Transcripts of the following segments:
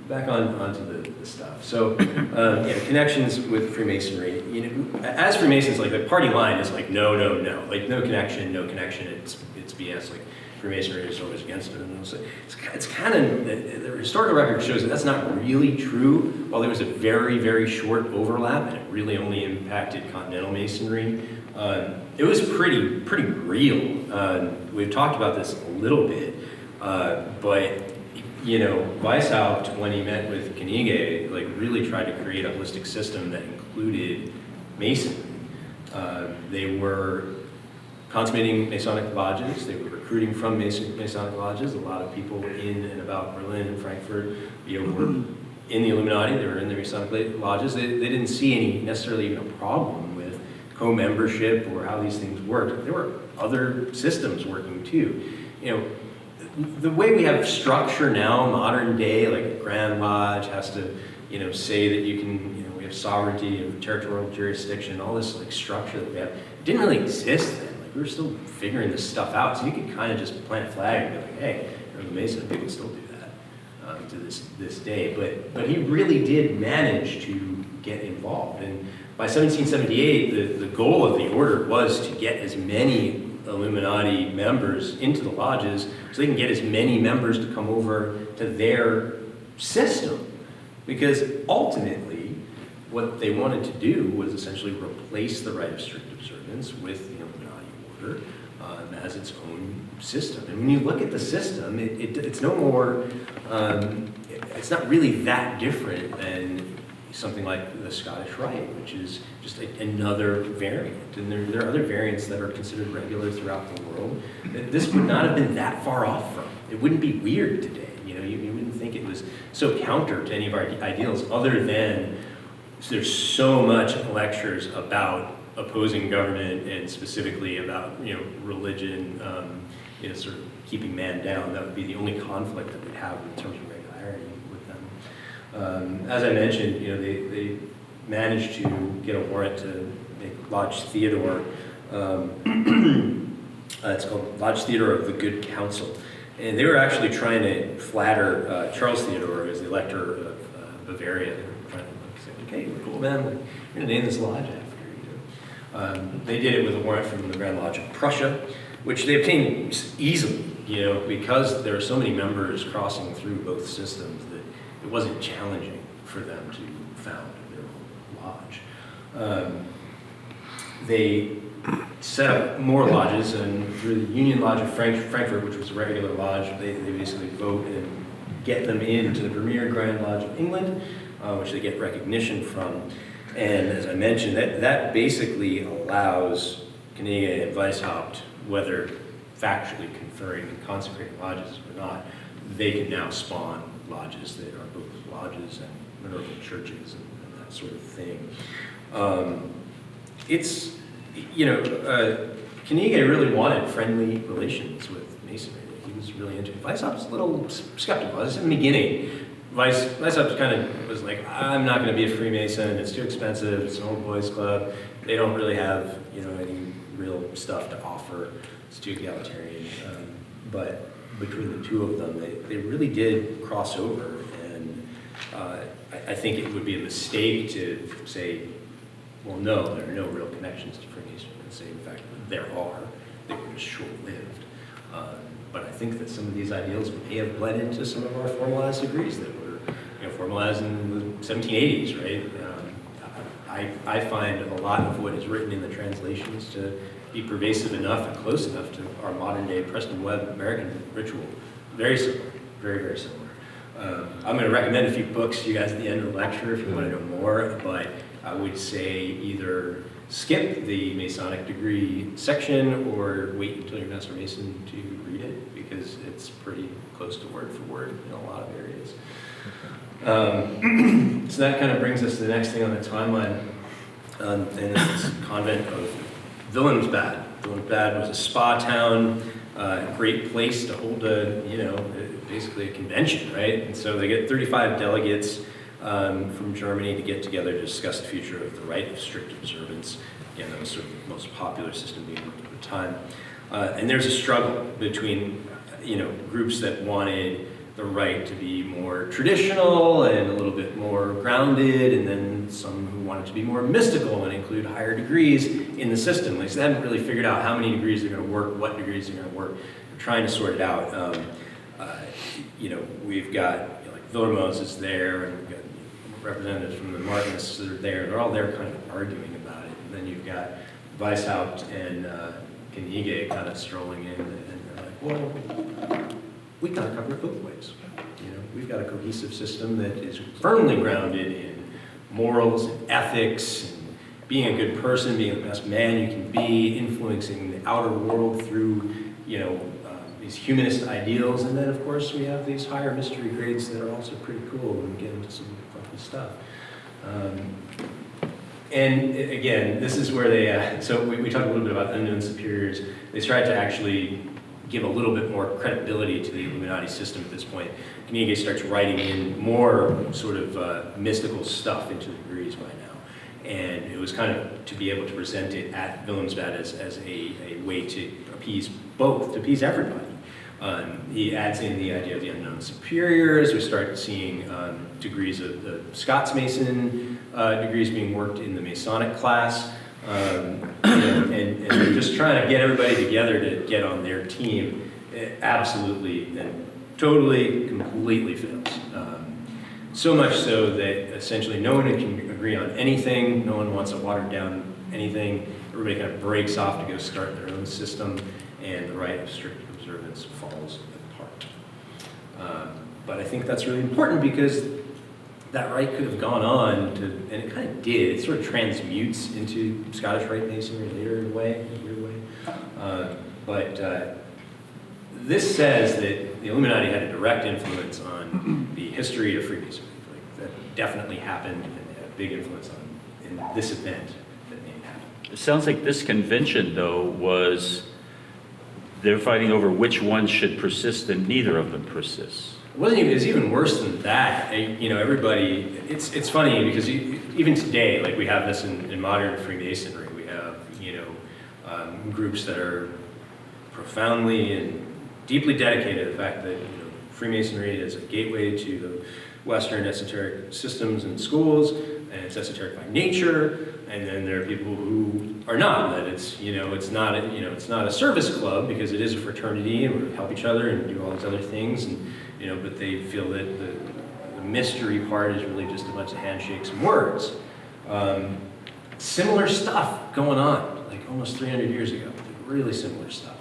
back onto the stuff. So, connections with Freemasonry. As Freemasons, like the party line is like no, no, no, like no connection, no connection. It's BS. Like Freemasonry is always against it. And it's kind of the historical record shows that that's not really true. While there was a very, very short overlap, and it really only impacted continental Masonry, it was pretty real. We've talked about this a little bit, but Weishaupt, when he met with Knigge, like really tried to create a holistic system that included Masonry. They were consummating Masonic lodges. They were recruiting from Masonic lodges. A lot of people in and about Berlin and Frankfurt, were in the Illuminati. They were in the Masonic lodges. They didn't see any necessarily even a problem with co-membership or how these things worked. There were other systems working too. The way we have structure now, modern day, like a Grand Lodge has to, say that you can, we have sovereignty and territorial jurisdiction, all this like structure that we have, it didn't really exist then. Like we were still figuring this stuff out, so you could kind of just plant a flag and be like, hey, the Mason people still do that to this day. But he really did manage to get involved, and by 1778, the goal of the order was to get as many Illuminati members into the lodges so they can get as many members to come over to their system. Because ultimately, what they wanted to do was essentially replace the rite of strict observance with the Illuminati order as its own system. And when you look at the system, it's no more, it's not really that different than something like the Scottish Rite, which is just another variant. And there are other variants that are considered regular throughout the world that this would not have been that far off from. It wouldn't be weird today. You wouldn't think it was so counter to any of our ideals, other than there's so much lectures about opposing government and specifically about religion, sort of keeping man down. That would be the only conflict that we'd have in terms of regularity with them. As I mentioned, they managed to get a warrant to make Lodge Theodore. It's called Lodge Theodore of the Good Counsel. And they were actually trying to flatter Charles Theodore as the Elector of Bavaria. They were trying to say, okay, we're cool, man. We're going to name this lodge after you. They did it with a warrant from the Grand Lodge of Prussia, which they obtained easily, because there are so many members crossing through both systems that it wasn't challenging for them to found their own lodge. They set up more lodges, and through the Union Lodge of Frankfurt, which was a regular lodge, they basically vote and get them into the premier Grand Lodge of England, which they get recognition from. And as I mentioned, that basically allows Knigge and Weishaupt, whether factually conferring and consecrating lodges or not, they can now spawn lodges that are both lodges and mineral churches and that sort of thing. Knigge really wanted friendly relations with Masonry. He was really into it. Weishaupt's a little skeptical. This is in the beginning. Weishaupt kind of was like, I'm not going to be a Freemason. It's too expensive. It's an old boys club. They don't really have, any real stuff to offer. It's too egalitarian. But between the two of them, they really did cross over. And I think it would be a mistake to say, well, no, there are no real connections to Freemasonry. And say, in fact, there are. They were just short-lived. But I think that some of these ideals may have bled into some of our formalized degrees that were formalized in the 1780s, right? I find a lot of what is written in the translations to be pervasive enough and close enough to our modern-day Preston Webb American ritual. Very similar, very, very similar. I'm going to recommend a few books to you guys at the end of the lecture if you want to know more, but I would say either skip the Masonic degree section or wait until you're Master Mason to read it, because it's pretty close to word for word in a lot of areas. So that kind of brings us to the next thing on the timeline, and it's Convent of Villains. Villains was a spa town, a great place to hold basically a convention, right? And so they get 35 delegates from Germany to get together to discuss the future of the rite of strict observance. Again, that was sort of the most popular system being worked at the time. And there's a struggle between, groups that wanted the right to be more traditional and a little bit more grounded, and then some who wanted to be more mystical and include higher degrees in the system. Like, so they haven't really figured out how many degrees they're going to work, what degrees they're going to work. They're trying to sort it out. We've got like Villermoz is there, and we've got representatives from the Martinists that are there. They're all there kind of arguing about it. And then you've got Weishaupt and Kniege kind of strolling in, and they're like, well, we kind of cover it both ways. We've got a cohesive system that is firmly grounded in morals and ethics, and being a good person, being the best man you can be, influencing the outer world through, these humanist ideals. And then, of course, we have these higher mystery grades that are also pretty cool when we get into some funky stuff. And again, this is where they, so we talked a little bit about unknown superiors. They tried to actually give a little bit more credibility to the Illuminati system at this point. Kniege starts writing in more sort of mystical stuff into the degrees by now. And it was kind of to be able to present it at Wilhelmsbad as a way to appease both, to appease everybody. He adds in the idea of the unknown superiors. We start seeing degrees of the Scots Mason degrees being worked in the Masonic class. And they're just trying to get everybody together to get on their team. It absolutely and totally, completely fails. So much so that essentially no one can agree on anything. No one wants to water down anything. Everybody kind of breaks off to go start their own system, and the right of strict observance falls apart. But I think that's really important because that right could have gone on to, and it kind of did, it sort of transmutes into Scottish Rite Masonry later in a weird way. But this says that the Illuminati had a direct influence on the history of Freemasonry. Like, that definitely happened, and they had a big influence in this event that made it happen. It sounds like this convention, though, they're fighting over which one should persist, and neither of them persists. It was even worse than that. Everybody, it's funny because even today, like we have this in modern Freemasonry, we have, groups that are profoundly and deeply dedicated to the fact that, Freemasonry is a gateway to the Western esoteric systems and schools, and it's esoteric by nature. And then there are people who are not, that it's not a service club because it is a fraternity and we help each other and do all these other things, and but they feel that the mystery part is really just a bunch of handshakes and words. Similar stuff going on, like almost 300 years ago, like really similar stuff.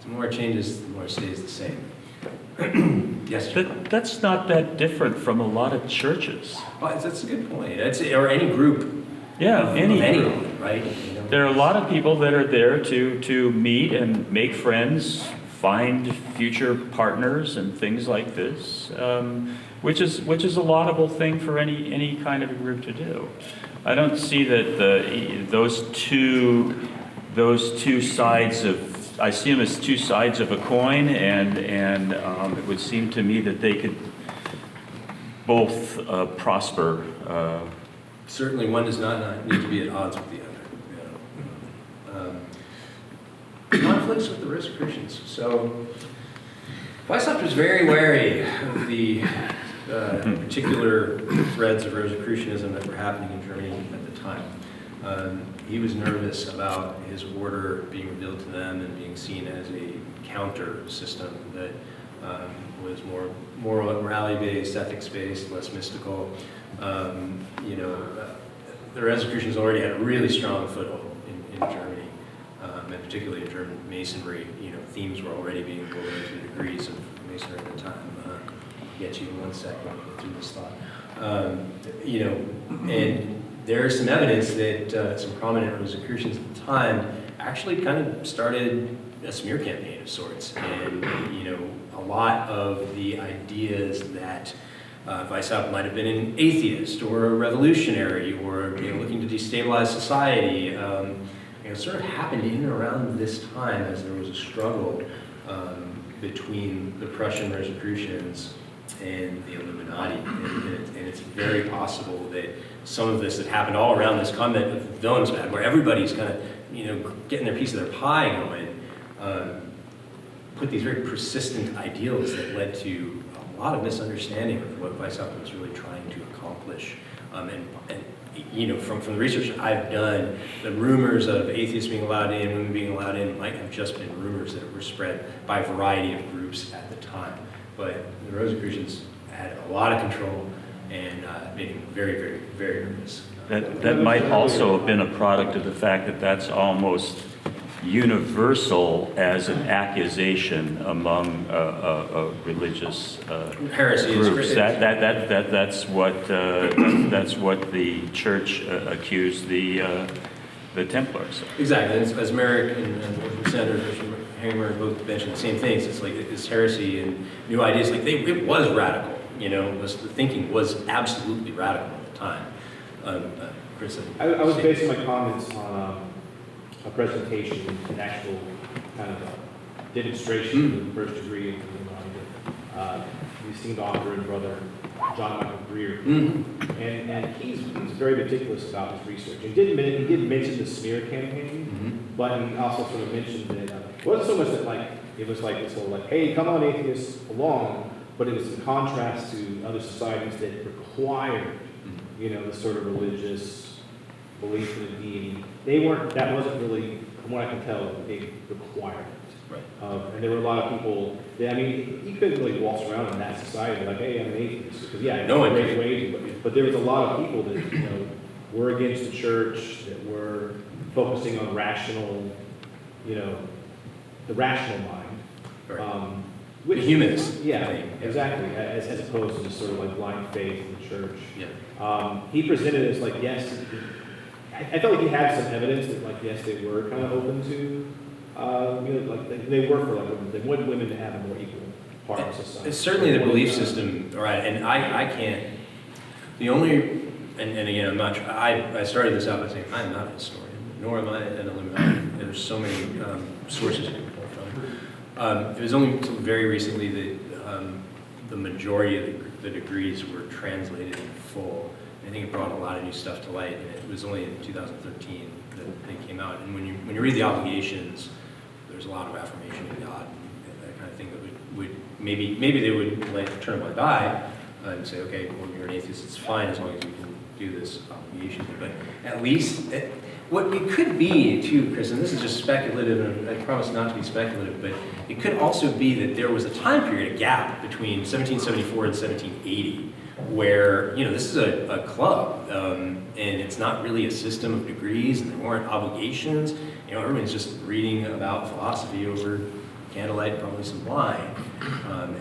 The more it changes, the more it stays the same. Yes, that's not that different from a lot of churches. Well, that's a good point. Or any group. Yeah, anyone, right? There are a lot of people that are there to meet and make friends, find future partners, and things like this, which is a laudable thing for any kind of a group to do. I don't see that those two sides of, I see them as two sides of a coin, and it would seem to me that they could both prosper. Certainly one does not need to be at odds with the other. Conflicts with the Rosicrucians. So Weishaupt was very wary of the particular threads of Rosicrucianism that were happening in Germany at the time. He was nervous about his order being revealed to them and being seen as a counter system that was more morality-based, ethics-based, less mystical. The Rosicrucians already had a really strong foothold in Germany, and particularly in German Masonry. Themes were already being woven into the degrees of Masonry at the time. I'll get you in 1 second to get through this thought. And there is some evidence that some prominent Rosicrucians at the time actually kind of started a smear campaign of sorts, and a lot of the ideas that Weishaupt might have been an atheist or a revolutionary or looking to destabilize society. Sort of happened in and around this time as there was a struggle between the Prussian Rosicrucians and the Illuminati, and it's very possible that some of this that happened all around this Convent of Villains, where everybody's kind of getting their piece of their pie going, put these very persistent ideals that led to a lot of misunderstanding of what Weishaupt was really trying to accomplish. And you know, from the research I've done, the rumors of atheists being allowed in, women being allowed in, might have just been rumors that were spread by a variety of groups at the time. But the Rosicrucians had a lot of control and made him very, very, very nervous. That might also have been a product of the fact that that's almost universal as an accusation among religious Heresy groups. is That's what the church accused the Templars of. Exactly. As Merrick and Senator Hamer both mentioned the same things. It's like this heresy and new ideas. Like it was radical. You know, the thinking was absolutely radical at the time. Chris, I was basing my comments on a presentation, an actual kind of a demonstration of the first degree of the esteemed author and brother John Michael Greer, and he's very meticulous about his research. He did mention the smear campaign, but he also sort of mentioned that it wasn't so much that like it was like this whole like, hey, come on atheists along, but it was in contrast to other societies that required, you know, the sort of religious belief in a deity. That wasn't really, from what I can tell, a requirement. Right. And there were a lot of people that, I mean, you couldn't really waltz around in that society like, hey, I'm an atheist. Because, yeah, No one great way, but there was a lot of people that, you know, were against the church, that were focusing on rational, you know, the rational mind. Right. Which, The humanist yeah, thing. exactly, as opposed to just sort of like blind faith in the church. Yeah. He presented it as like, yes, I felt like he had some evidence that like, yes, they were kind of open to, you know, like they were for like women. They wanted women to have a more equal part of society. It's certainly the belief system, right? And I can't, the only, and again, I'm not, I started this out by saying, I'm not a historian, nor am I an Illuminati. There's so many sources to pull from. It was only until very recently that the majority of the degrees were translated in full. I think it brought a lot of new stuff to light, and it was only in 2013 that they came out. And when you read the obligations, there's a lot of affirmation in God and that kind of thing that would maybe they would like turn a blind eye and say, okay, well, you're an atheist, it's fine as long as you can do this obligation. But at least what it could be too, Chris, and this is just speculative, and I promise not to be speculative, but it could also be that there was a time period, a gap between 1774 and 1780. Where, you know, this is a club, and it's not really a system of degrees, and there weren't obligations. You know, everyone's just reading about philosophy over candlelight, probably some wine.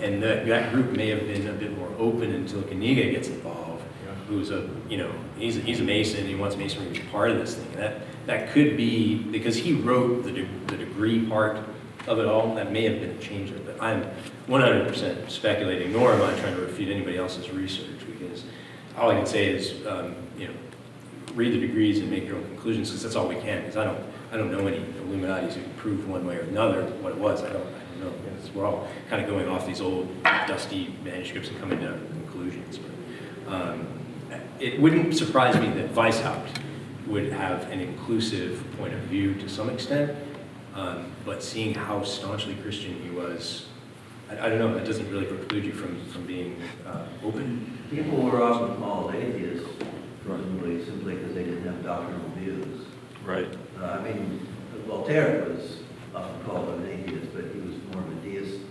And that group may have been a bit more open until Kaniga gets involved, who's he's a Mason, he wants Masonry to be part of this thing. That could be, because he wrote the degree part of it all, that may have been a changer, but I'm 100% speculating, nor am I trying to refute anybody else's research, because all I can say is, read the degrees and make your own conclusions, because that's all we can, because I don't know any Illuminatis who can prove one way or another what it was. I don't know. We're all kind of going off these old, dusty manuscripts and coming to conclusions. But it wouldn't surprise me that Weishaupt would have an inclusive point of view to some extent, but seeing how staunchly Christian he was, I don't know, that doesn't really preclude you from being open. People were often called atheists, presumably simply because they didn't have doctrinal views. Right. I mean, Voltaire was often called an atheist, but he was more of a deist.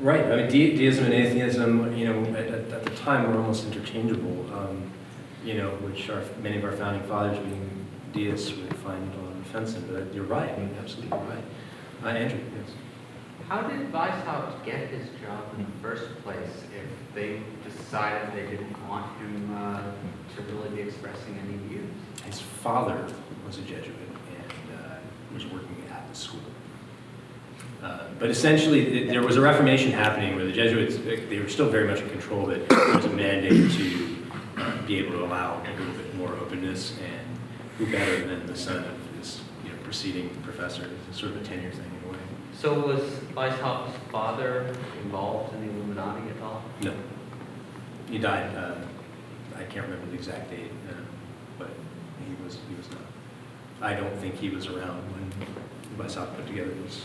Right. I mean, deism and atheism, you know, at the time were almost interchangeable. You know, which many of our founding fathers, being deists, would find offensive. But you're right. I mean, absolutely right. Andrew, yes. How did Weishaupt get his job in the first place if they decided they didn't want him to really be expressing any views? His father was a Jesuit and was working at the school. But essentially, there was a Reformation happening where the Jesuits, they were still very much in control, but there was a mandate to be able to allow a little bit more openness, and who better than the son of this preceding professor? It's sort of a tenure thing in a way. So was Weishaupt's father involved in the Illuminati at all? No. He died, I can't remember the exact date, but he was not. I don't think he was around when Weishaupt put together this